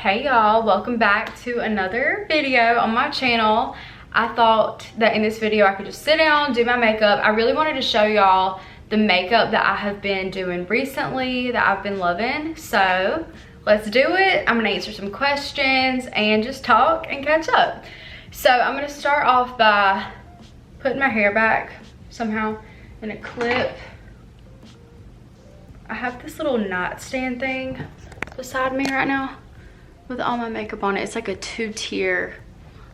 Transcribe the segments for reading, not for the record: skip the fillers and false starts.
Hey y'all, welcome back to another video on my channel. I thought that in this video I could just sit down, do my makeup. I really wanted to show y'all the makeup that I have been doing recently that I've been loving. So let's do it. I'm gonna answer some questions and just talk and catch up. So I'm gonna start off by putting my hair back somehow in a clip. I have this little nightstand thing beside me right now with all my makeup on it. It's like a 2-tier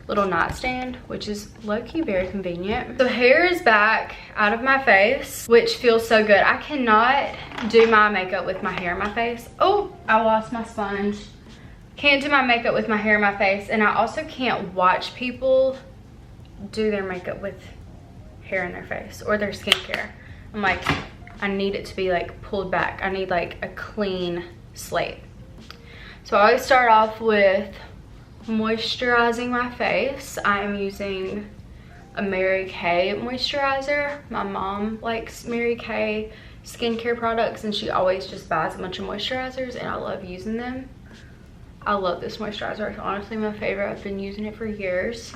little nightstand, which is low-key very convenient. The hair is back out of my face, which feels so good. I cannot do my makeup with my hair in my face. Oh, I lost my sponge. Can't do my makeup with my hair in my face, and I also can't watch people do their makeup with hair in their face or their skincare. I'm like, I need it to be like pulled back. I need like a clean slate. So I always start off with moisturizing my face. I am using a Mary Kay moisturizer. My mom likes Mary Kay skincare products and she always just buys a bunch of moisturizers and I love using them. I love this moisturizer. It's honestly my favorite. I've been using it for years.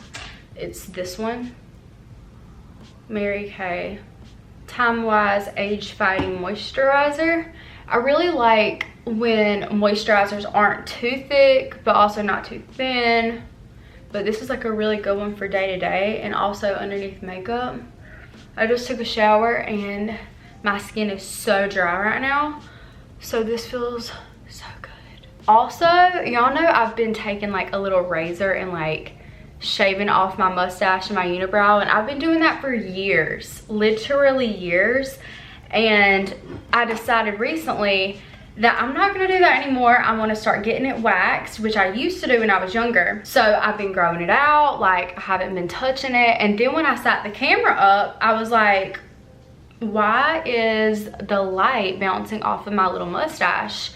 It's this one, Mary Kay Time Wise Age Fighting Moisturizer. I really like when moisturizers aren't too thick but also not too thin, but this is like a really good one for day to day and also underneath makeup. I just took a shower and my skin is so dry right now, so this feels so good. Also, y'all know I've been taking like a little razor and like shaving off my mustache and my unibrow, and I've been doing that for years, literally years. And I decided recently that I'm not gonna do that anymore. I wanna start getting it waxed, which I used to do when I was younger. So I've been growing it out, like I haven't been touching it. And then when I set the camera up, I was like, why is the light bouncing off of my little mustache?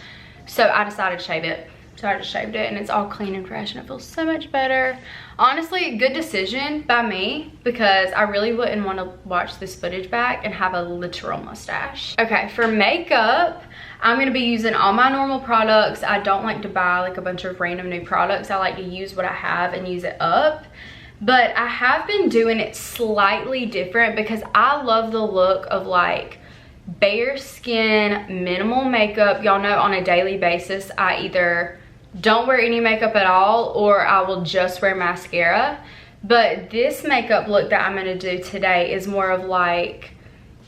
So I decided to shave it. So I just shaved it and it's all clean and fresh and it feels so much better. Honestly, good decision by me because I really wouldn't want to watch this footage back and have a literal mustache. Okay, for makeup, I'm going to be using all my normal products. I don't like to buy like a bunch of random new products. I like to use what I have and use it up. But I have been doing it slightly different because I love the look of like bare skin, minimal makeup. Y'all know on a daily basis, I either don't wear any makeup at all or I will just wear mascara. But this makeup look that I'm gonna do today is more of like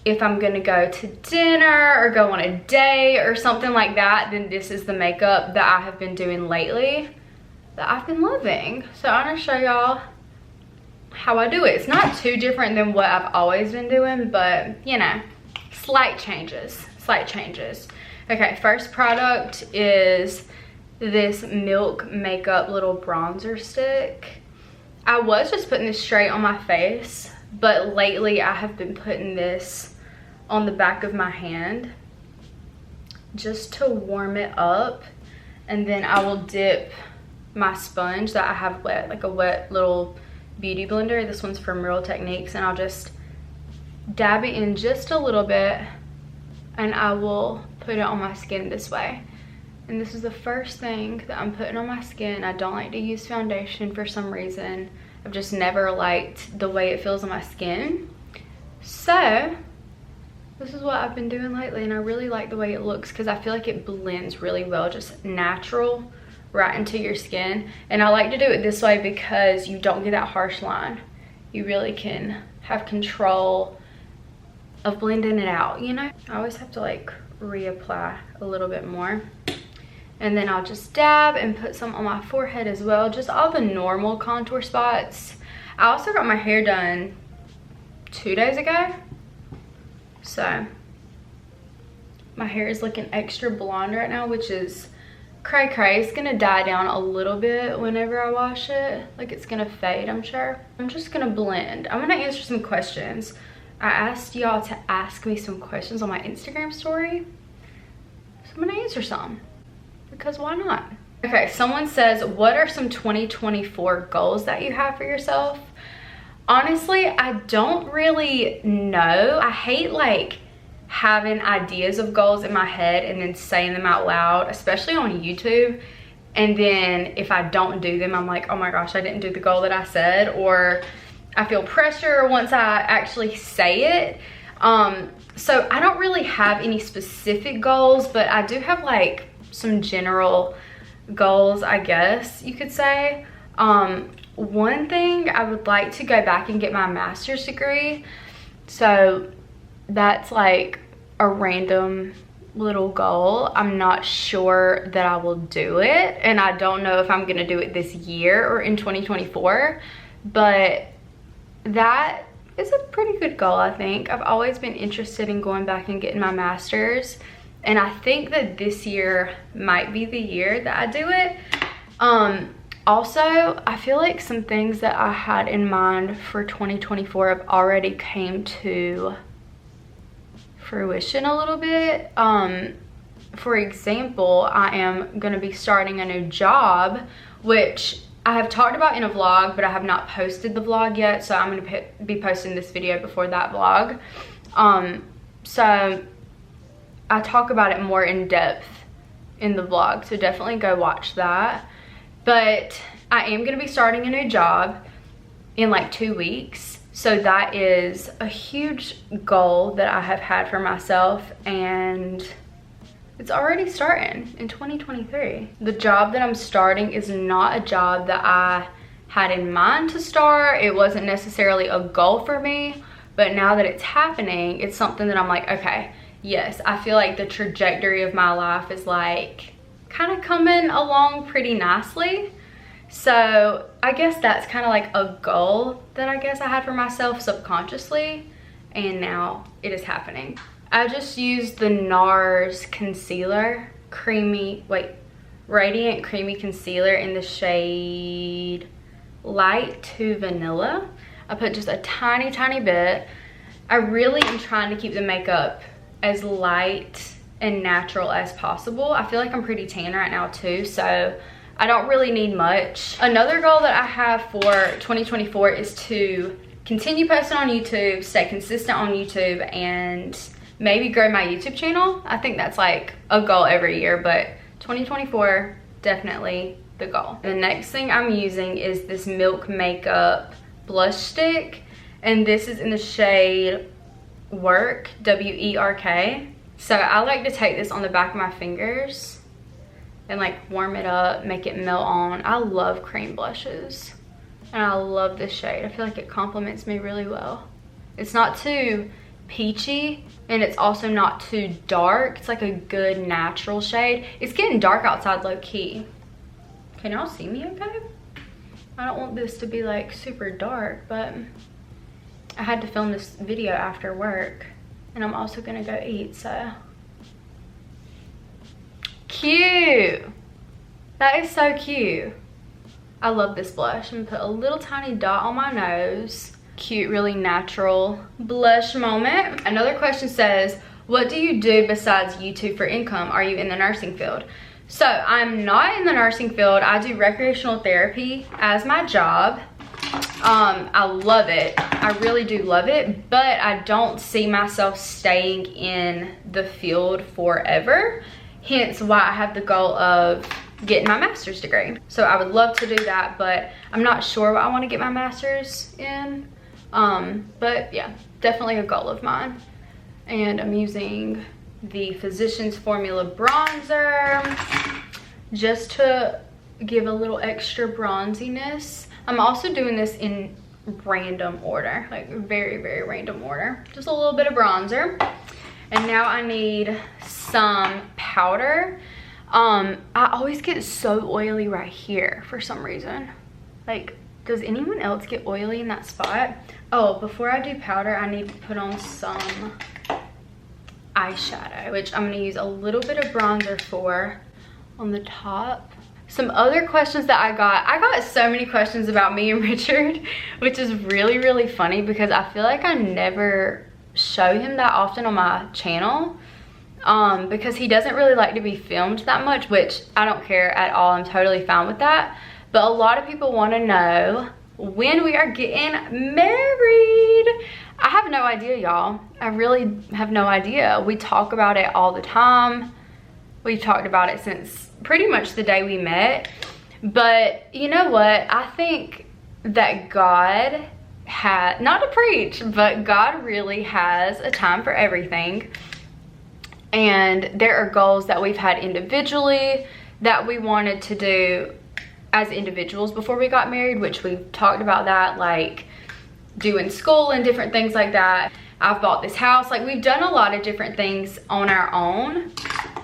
if I'm gonna go to dinner or go on a date or something like that, then this is the makeup that I have been doing lately that I've been loving. So I'm gonna show y'all how I do it. It's not too different than what I've always been doing, but you know, slight changes. Okay, first product is this Milk Makeup little bronzer stick. I was just putting this straight on my face, but lately I have been putting this on the back of my hand just to warm it up, and then I will dip my sponge that I have wet, like a wet little beauty blender. This one's from Real Techniques, and I'll just dab it in just a little bit and I will put it on my skin this way. And this is the first thing that I'm putting on my skin. I don't like to use foundation for some reason. I've just never liked the way it feels on my skin. So this is what I've been doing lately and I really like the way it looks because I feel like it blends really well, just natural right into your skin. And I like to do it this way because you don't get that harsh line. You really can have control of blending it out, you know? I always have to like reapply a little bit more. And then I'll just dab and put some on my forehead as well, just all the normal contour spots. I also got my hair done 2 days ago. So my hair is looking extra blonde right now, which is cray cray. It's gonna die down a little bit whenever I wash it. Like it's gonna fade, I'm sure. I'm just gonna blend. I'm gonna answer some questions. I asked y'all to ask me some questions on my Instagram story. So I'm gonna answer some. Because why not? Okay, someone says, what are some 2024 goals that you have for yourself? Honestly, I don't really know. I hate like having ideas of goals in my head and then saying them out loud, especially on YouTube. And then if I don't do them, I'm like, oh my gosh, I didn't do the goal that I said, or I feel pressure once I actually say it. So I don't really have any specific goals, but I do have like some general goals, I guess you could say. One thing, I would like to go back and get my master's degree. So that's like a random little goal. I'm not sure that I will do it, and I don't know if I'm gonna do it this year or in 2024, but that is a pretty good goal, I think. I've always been interested in going back and getting my master's, and I think that this year might be the year that I do it. Also, I feel like some things that I had in mind for 2024 have already came to fruition a little bit. For example, I am going to be starting a new job, which I have talked about in a vlog, but I have not posted the vlog yet, so I'm going to be posting this video before that vlog. So I talk about it more in depth in the vlog, so definitely go watch that. But I am going to be starting a new job in like 2 weeks. So that is a huge goal that I have had for myself, and it's already starting in 2023. The job that I'm starting is not a job that I had in mind to start. It wasn't necessarily a goal for me, but now that it's happening, it's something that I'm like, okay, yes, I feel like the trajectory of my life is like kind of coming along pretty nicely. So I guess that's kind of like a goal that I guess I had for myself subconsciously, and now it is happening. I just used the NARS concealer, radiant creamy concealer in the shade Light to Vanilla. I put just a tiny bit. I really am trying to keep the makeup as light and natural as possible. I feel like I'm pretty tan right now too, so I don't really need much. Another goal that I have for 2024 is to continue posting on YouTube, stay consistent on YouTube, and maybe grow my YouTube channel. I think that's like a goal every year, but 2024, definitely the goal. The next thing I'm using is this Milk Makeup blush stick, and this is in the shade Work, W-E-R-K. So I like to take this on the back of my fingers and like warm it up, make it melt on. I love cream blushes, and I love this shade. I feel like it complements me really well. It's not too peachy, and it's also not too dark. It's like a good natural shade. It's getting dark outside low key. Can y'all see me okay? I don't want this to be like super dark, but I had to film this video after work, and I'm also gonna go eat, so. Cute. That is so cute. I love this blush. I'm gonna put a little tiny dot on my nose. Cute, really natural blush moment. Another question says, what do you do besides YouTube for income? Are you in the nursing field? So I'm not in the nursing field. I do recreational therapy as my job. I love it. I really do love it, but I don't see myself staying in the field forever. Hence why I have the goal of getting my master's degree. So I would love to do that, but I'm not sure what I want to get my master's in. But yeah, definitely a goal of mine. And I'm using the Physicians Formula bronzer just to give a little extra bronziness. I'm also doing this in random order, like very random order. Just a little bit of bronzer. And now I need some powder. I always get so oily right here for some reason. Like, does anyone else get oily in that spot? Oh, before I do powder, I need to put on some eyeshadow, which I'm gonna use a little bit of bronzer for on the top. Some other questions that I got so many questions about me and Richard, which is really funny because I feel like I never show him that often on my channel, because he doesn't really like to be filmed that much, which I don't care at all. I'm totally fine with that. But a lot of people want to know when we are getting married. I have no idea, y'all. I really have no idea. We talk about it all the time, We've talked about it since pretty much the day we met. But you know what? I think that God had, not to preach, but God really has a time for everything. And there are goals that we've had individually that we wanted to do as individuals before we got married, which we've talked about that, like doing school and different things like that. I've bought this house. Like, we've done a lot of different things on our own,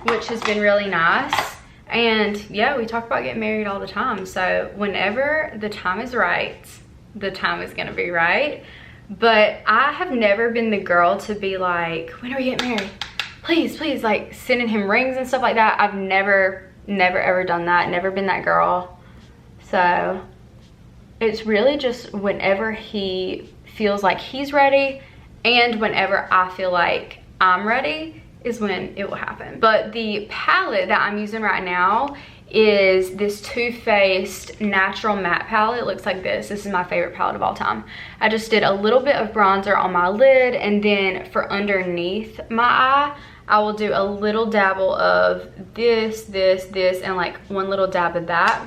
which has been really nice. And yeah, we talk about getting married all the time. So whenever the time is right, the time is gonna be right. But I have never been the girl to be like, when are we getting married? Please, please, like sending him rings and stuff like that. I've never ever done that. Never been that girl. So it's really just whenever he feels like he's ready and whenever I feel like I'm ready is when it will happen. But the palette that I'm using right now is this Too Faced Natural Matte palette. It looks like this. This is my favorite palette of all time. I just did a little bit of bronzer on my lid, and then for underneath my eye, I will do a little dabble of this, and like one little dab of that,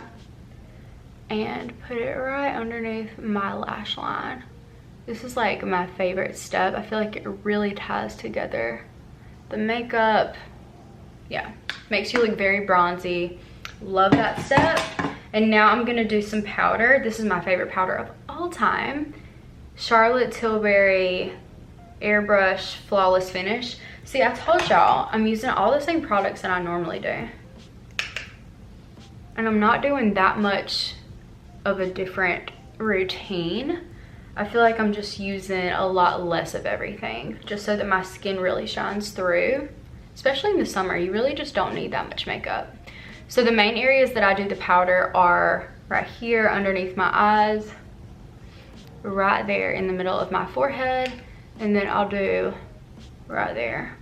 and put it right underneath my lash line. This is like my favorite step. I feel like it really ties together the makeup. Yeah, makes you look very bronzy. Love that step. And now I'm gonna do some powder. This is my favorite powder of all time. Charlotte Tilbury Airbrush Flawless Finish. See, I told y'all, I'm using all the same products that I normally do. And I'm not doing that much of a different routine. I feel like I'm just using a lot less of everything, just so that my skin really shines through. Especially in the summer, you really just don't need that much makeup. So the main areas that I do the powder are right here underneath my eyes, right there in the middle of my forehead, and then I'll do right there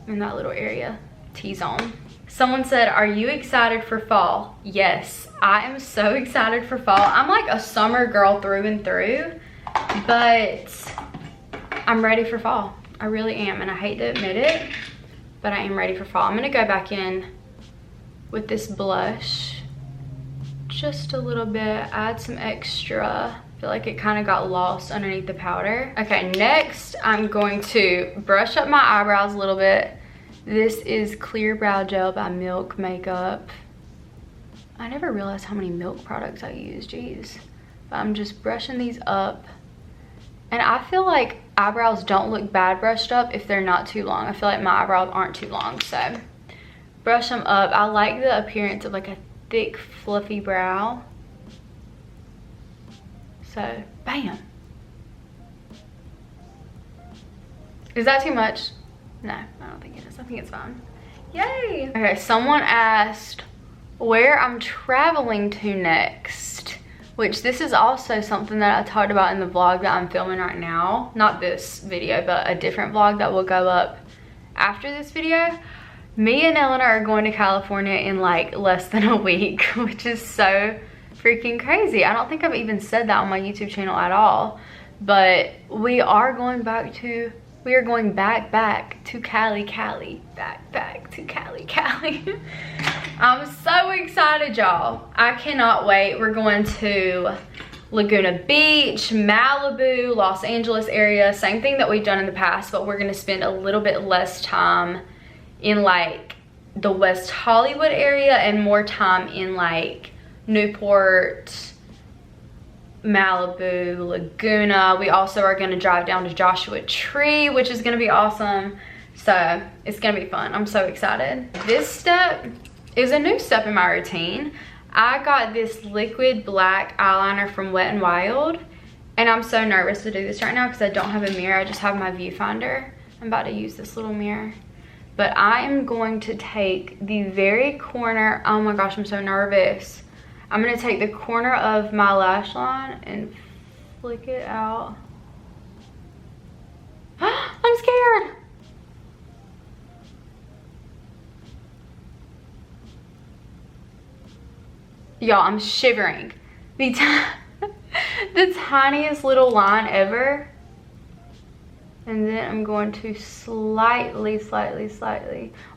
in that little area, T-zone. Someone said, are you excited for fall? Yes, I am so excited for fall. I'm like a summer girl through and through, but I'm ready for fall. I really am, and I hate to admit it, but I am ready for fall. I'm gonna go back in with this blush just a little bit, add some extra. I feel like it kind of got lost underneath the powder. Okay, next I'm going to brush up my eyebrows a little bit. This is Clear Brow Gel by Milk Makeup. I never realized how many Milk products I use, jeez. But I'm just brushing these up. And I feel like eyebrows don't look bad brushed up if they're not too long. I feel like my eyebrows aren't too long, so brush them up. I like the appearance of like a thick, fluffy brow. So, bam. Is that too much? No, I don't think it is. I think it's fine. Yay! Okay, someone asked where I'm traveling to next, which this is also something that I talked about in the vlog that I'm filming right now. Not this video, but a different vlog that will go up after this video. Me and Eleanor are going to California in like less than a week, which is so freaking crazy. I don't think I've even said that on my YouTube channel at all, but we are going back to Cali, back to Cali. I'm so excited, y'all. I cannot wait. We're going to Laguna Beach, Malibu, Los Angeles area. Same thing that we've done in the past, but we're gonna spend a little bit less time in like the West Hollywood area and more time in like Newport, Malibu, Laguna. We also are gonna drive down to Joshua Tree, which is gonna be awesome. So it's gonna be fun. I'm so excited. This step is a new step in my routine. I got this liquid black eyeliner from Wet n Wild, and I'm so nervous to do this right now because I don't have a mirror. I just have my viewfinder. I'm about to use this little mirror. But I am going to take the very corner, oh my gosh, I'm so nervous. I'm gonna take the corner of my lash line and flick it out. I'm scared. Y'all, I'm shivering. The tiniest little line ever. And then I'm going to slightly.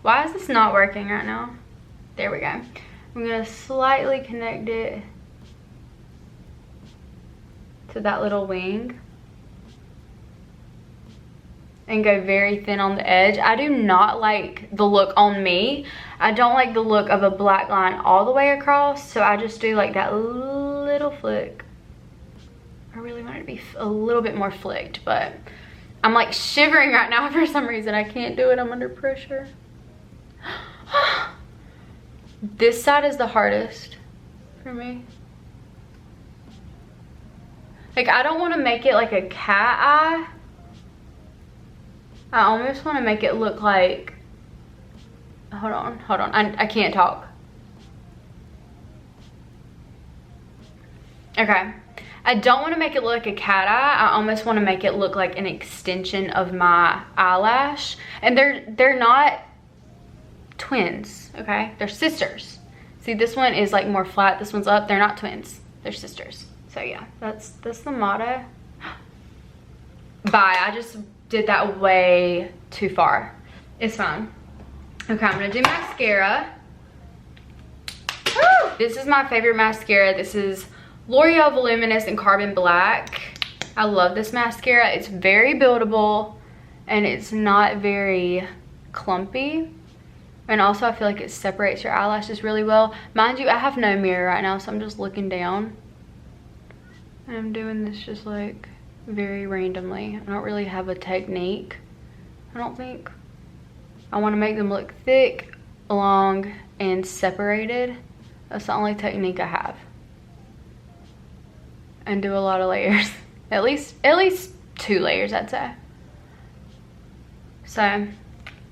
Why is this not working right now? There we go. I'm gonna slightly connect it to that little wing and go very thin on the edge. I do not like the look on me. I don't like the look of a black line all the way across, so I just do like that little flick. I really want it to be a little bit more flicked, but I'm like shivering right now for some reason. I can't do it, I'm under pressure. This side is the hardest for me. Like, I don't want to make it like a cat eye. I almost want to make it look like, hold on, I can't talk. Okay, I don't want to make it look like a cat eye. I almost want to make it look like an extension of my eyelash. And they're not twins, okay? They're sisters. See, this one is like more flat, this one's up. They're not twins, they're sisters. So yeah, that's the motto. Bye, I just did that way too far. It's fine. Okay, I'm gonna do mascara. Woo! This is my favorite mascara. This is L'Oreal Voluminous in Carbon Black. I love this mascara. It's very buildable and it's not very clumpy. And also I feel like it separates your eyelashes really well. Mind you, I have no mirror right now, so I'm just looking down. And I'm doing this just like very randomly. I don't really have a technique, I don't think. I want to make them look thick, long, and separated. That's the only technique I have. And do a lot of layers. At least 2 layers, I'd say. So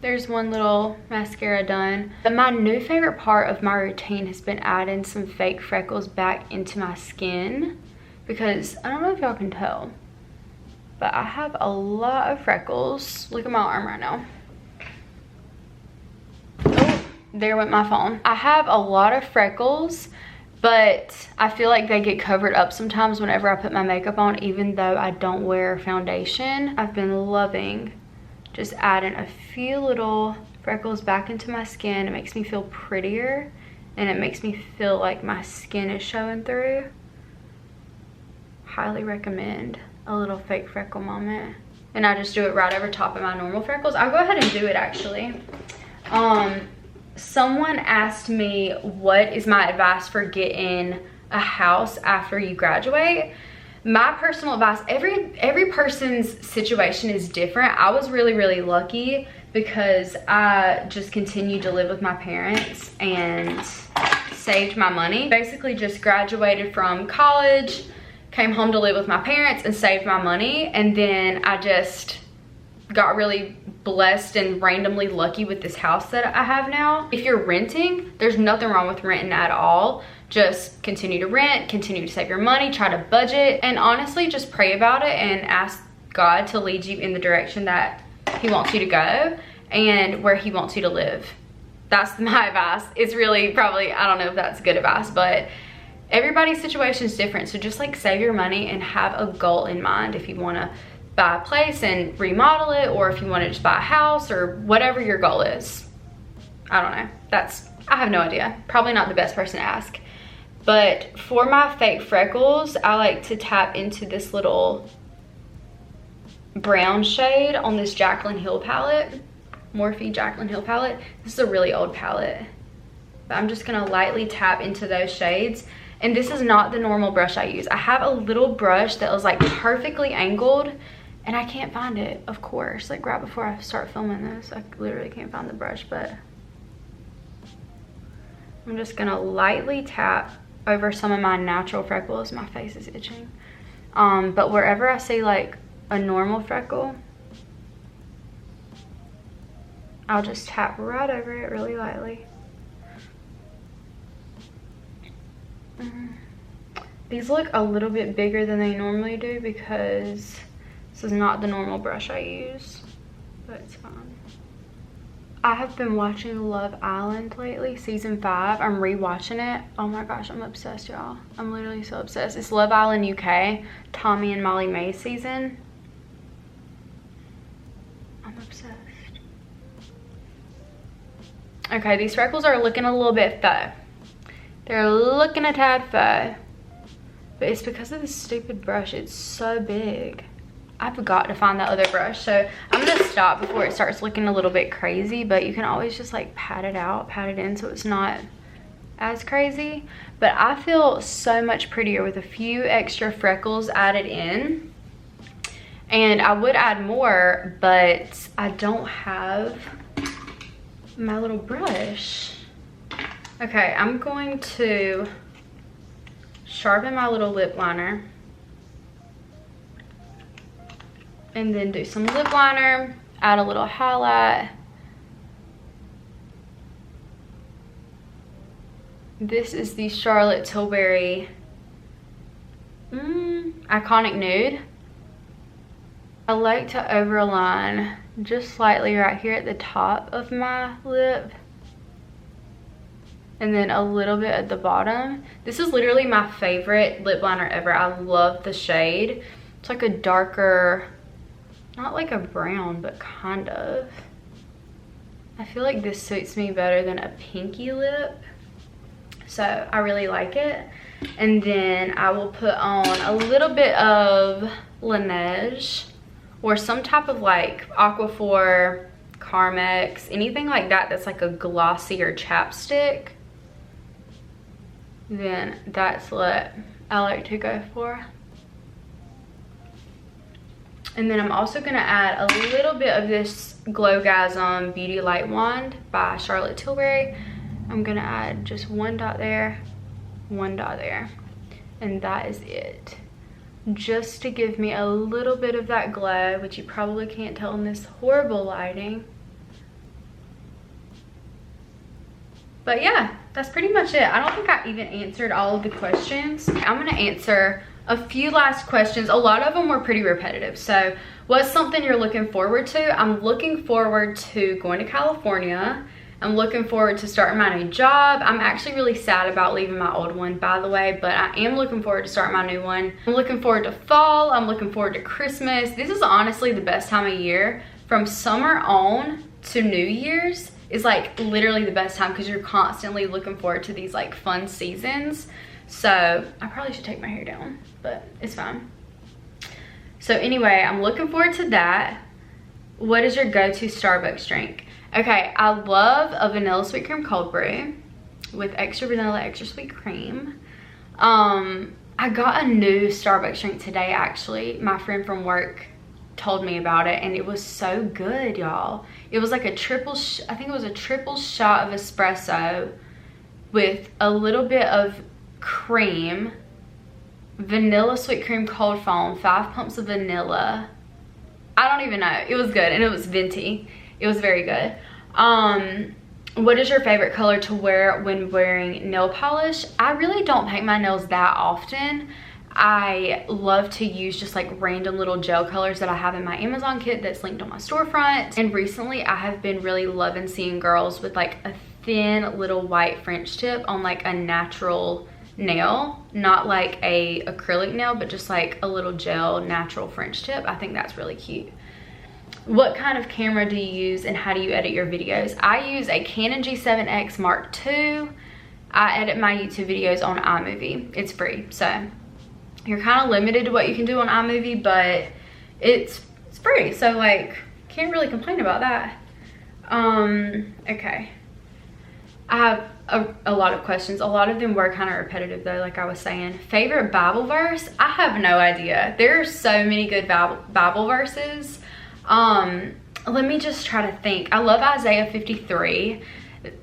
there's one little mascara done. But my new favorite part of my routine has been adding some fake freckles back into my skin, because I don't know if y'all can tell, but I have a lot of freckles. Look at my arm right now. Oh, there went my phone. I have a lot of freckles, but I feel like they get covered up sometimes whenever I put my makeup on, even though I don't wear foundation. I've been loving just adding a few little freckles back into my skin. It makes me feel prettier and it makes me feel like my skin is showing through. Highly recommend a little fake freckle moment. And I just do it right over top of my normal freckles. I'll go ahead and do it actually. Someone asked me what is my advice for getting a house after you graduate. My personal advice, every person's situation is different. I was really lucky because I just continued to live with my parents and saved my money. Basically just graduated from college, came home to live with my parents and saved my money, and then I just got really blessed and randomly lucky with this house that I have now. If you're renting, there's nothing wrong with renting at all. Just continue to rent, continue to save your money, try to budget, and honestly just pray about it and ask God to lead you in the direction that he wants you to go and where he wants you to live. That's my advice. It's really probably, I don't know if that's good advice, but everybody's situation is different. So just like save your money and have a goal in mind if you want to buy a place and remodel it, or if you want to just buy a house, or whatever your goal is. I don't know. I have no idea. Probably not the best person to ask. But for my fake freckles, I like to tap into this little brown shade on this Jaclyn Hill palette. Morphe Jaclyn Hill palette. This is a really old palette. But I'm just gonna lightly tap into those shades. And this is not the normal brush I use. I have a little brush that was like perfectly angled and I can't find it, of course. Like right before I start filming this, I literally can't find the brush, but I'm just gonna lightly tap over some of my natural freckles. My face is itching. But wherever I see like a normal freckle, I'll just tap right over it really lightly. These look a little bit bigger than they normally do because this is not the normal brush I use, but it's fine. I have been watching Love Island lately, season 5. I'm rewatching it. Oh my gosh, I'm obsessed, y'all. I'm literally so obsessed. It's Love Island UK, Tommy and Molly Mae season. Okay, these freckles are looking a little bit faux. They're looking a tad faux. But it's because of this stupid brush. It's so big. I forgot to find that other brush. So I'm gonna stop before it starts looking a little bit crazy, but you can always just like pat it out, pat it in so it's not as crazy. But I feel so much prettier with a few extra freckles added in. And I would add more, but I don't have my little brush. Okay, I'm going to sharpen my little lip liner. And then do some lip liner, add a little highlight. This is the Charlotte Tilbury Iconic Nude. I like to overline just slightly right here at the top of my lip. And then a little bit at the bottom. This is literally my favorite lip liner ever. I love the shade. It's like a darker, not like a brown, but kind of. I feel like this suits me better than a pinky lip. So I really like it. And then I will put on a little bit of Laneige or some type of like Aquaphor, Carmex, anything like that that's like a glossier chapstick. Then that's what I like to go for. And then I'm also gonna add a little bit of this Glowgasm Beauty Light Wand by Charlotte Tilbury. I'm gonna add just one dot there, one dot there, and that is it. Just to give me a little bit of that glow, which you probably can't tell in this horrible lighting. But yeah, that's pretty much it. I don't think I even answered all of the questions. I'm gonna answer a few last questions. A lot of them were pretty repetitive. So what's something you're looking forward to? I'm looking forward to going to California. I'm looking forward to starting my new job. I'm actually really sad about leaving my old one, by the way, but I am looking forward to starting my new one. I'm looking forward to fall. I'm looking forward to Christmas. This is honestly the best time of year. From summer on to New Year's is like literally the best time because you're constantly looking forward to these like fun seasons. So I probably should take my hair down, but it's fine. So anyway, I'm looking forward to that. What is your go-to Starbucks drink? Okay, I love a vanilla sweet cream cold brew with extra vanilla, extra sweet cream. I got a new Starbucks drink today, actually. My friend from work told me about it, and it was so good, y'all. It was like a triple, I think it was a triple shot of espresso with a little bit of cream, vanilla sweet cream cold foam, 5 pumps of vanilla. I don't even know. It was good, and it was venti. It was very good. What is your favorite color to wear when wearing nail polish? I really don't paint my nails that often. I love to use just like random little gel colors that I have in my Amazon kit that's linked on my storefront. And recently I have been really loving seeing girls with like a thin little white French tip on like a natural nail, not like a acrylic nail, but just like a little gel natural French tip. I think that's really cute. What kind of camera do you use and how do you edit your videos? I use a Canon G7X Mark II. I edit my YouTube videos on iMovie. It's free, so you're kind of limited to what you can do on iMovie, but it's free, so like can't really complain about that. Okay, I have a lot of questions. A lot of them were kind of repetitive though, like I was saying. Favorite Bible verse? I have no idea. There are so many good Bible verses. Let me just try to think. I love Isaiah 53,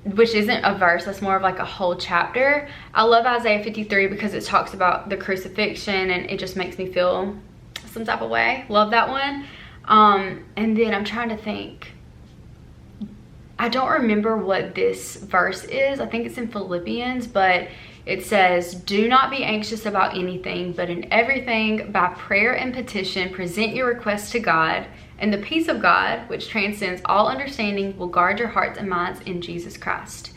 which isn't a verse, that's more of like a whole chapter. I love Isaiah 53 because it talks about the crucifixion and it just makes me feel some type of way. Love that one. And then I'm trying to think. I don't remember what this verse is. I think it's in Philippians, but it says, "Do not be anxious about anything, but in everything, by prayer and petition, present your requests to God, and the peace of God, which transcends all understanding, will guard your hearts and minds in Jesus Christ."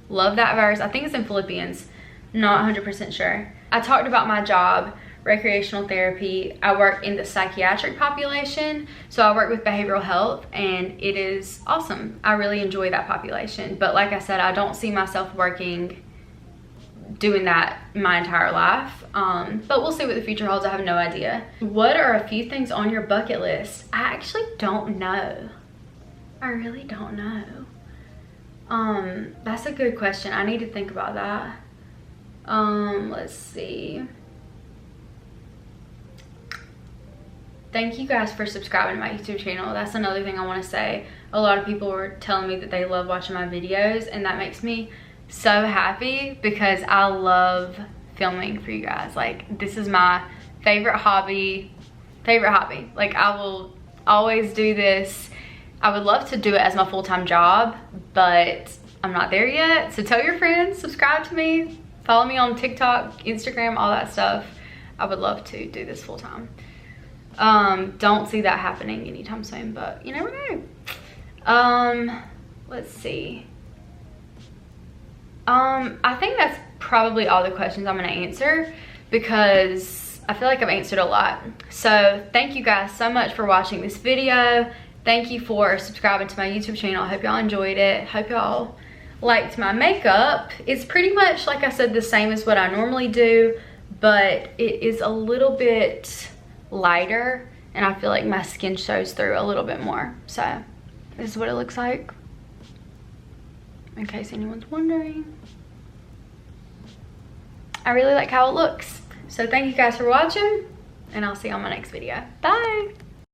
Love that verse. I think it's in Philippians. Not 100% sure. I talked about my job recreational therapy. I work in the psychiatric population, so I work with behavioral health, and it is awesome. I really enjoy that population, but like I said, I don't see myself doing that my entire life, but we'll see what the future holds. I have no idea. What are a few things on your bucket list? I actually don't know. I really don't know. That's a good question. I need to think about that. Let's see. Thank you guys for subscribing to my YouTube channel. That's another thing I want to say. A lot of people were telling me that they love watching my videos, and that makes me so happy because I love filming for you guys. Like, this is my favorite hobby. Like, I will always do this. I would love to do it as my full-time job, but I'm not there yet. So tell your friends, subscribe to me, follow me on TikTok, Instagram, all that stuff. I would love to do this full-time. Don't see that happening anytime soon, but you never know. Let's see. I think that's probably all the questions I'm gonna answer because I feel like I've answered a lot. So thank you guys so much for watching this video. Thank you for subscribing to my YouTube channel. I hope y'all enjoyed it. Hope y'all liked my makeup. It's pretty much, like I said, the same as what I normally do, but it is a little bit lighter, and I feel like my skin shows through a little bit more. So this is what it looks like, in case anyone's wondering. I really like how it looks. So thank you guys for watching, and I'll see you on my next video. Bye.